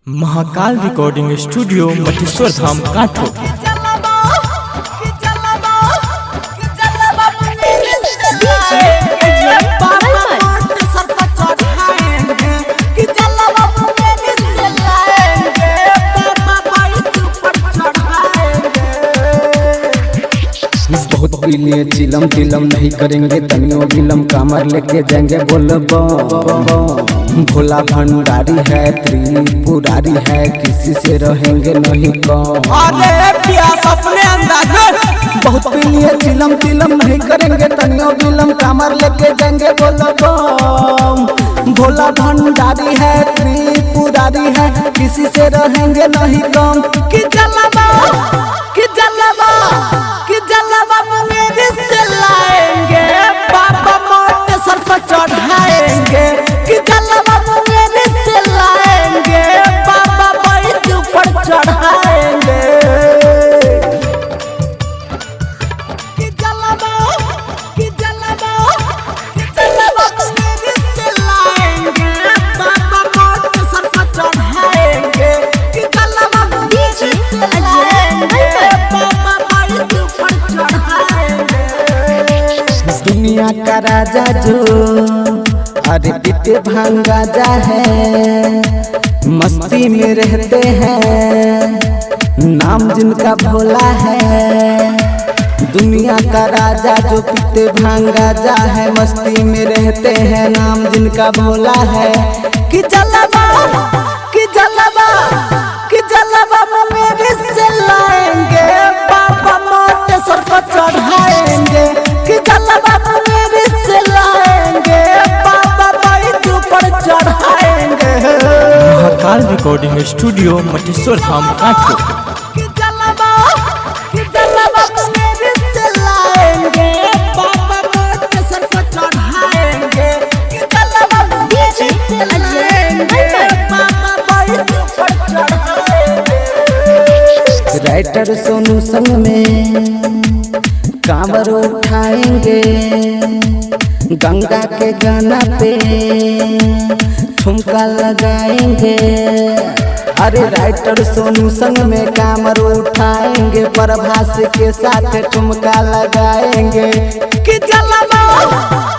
Mahakal recording studio Mateshwar धाम काठो। बहुत पीले चिलम चिलम नहीं करेंगे तनियो विलम, कामर लेके जाएंगे बोलबो। भोला भंडारी है त्रिपुरारी है, किसी से रहेंगे नहीं कम। अरे प्यास अपने अंदाज में। बहुत पीले चिलम चिलम नहीं करेंगे तनियो विलम, कामर लेके जाएंगे बोलबो। भोला भंडारी है त्रिपुरारी है, किसी से रहेंगे नहीं कम। कि जलवा कि जलवा कि जलवा मेरे से लाएंगे, बाबा मोटे सर पर चढ़ाएंगे। कि जलवा मेरे से लाएंगे, बाबा बैठ ऊपर चढ़ाएंगे। कि जलवा कि जलवा कि जलवा मेरे से लाएंगे, बाबा मोटे सर पर चढ़ाएंगे। कि जलवा मेरे से लाएंगे, बाबा बैठ ऊपर चढ़ाएंगे। दुनिया का राजा जो अरे पीते भांगा जा है, मस्ती में रहते हैं, नाम जिनका भोला है। दुनिया का राजा जो पीते भांगा जा है, मस्ती में रहते हैं, नाम जिनका भोला है। कि जलवा कि जलवा कि जलवा मेरे से लाएंगे, बाबा मोटे सर पर चढ़ाएंगे। कि जलवा मेरे से लाएंगे, बाबा बैठ ऊपर चढ़ाएंगे। महाकाल रिकॉर्डिंग स्टूडियो मटेश्वर धाम काठो। कि जलवा मेरे से लाएंगे, बाबा मोटे सर पर चढ़ाएंगे। कि जलवा मेरे से लाएंगे, बाबा बैठ ऊपर चढ़ाएंगे। राइटर सोनू संग में कांवर उठाएंगे, गंगा के गाना पे ठुमका लगाएंगे। अरे राइटर सोनू संग में कांवर उठाएंगे, प्रभास के साथ ठुमका लगाएंगे। कि जलवा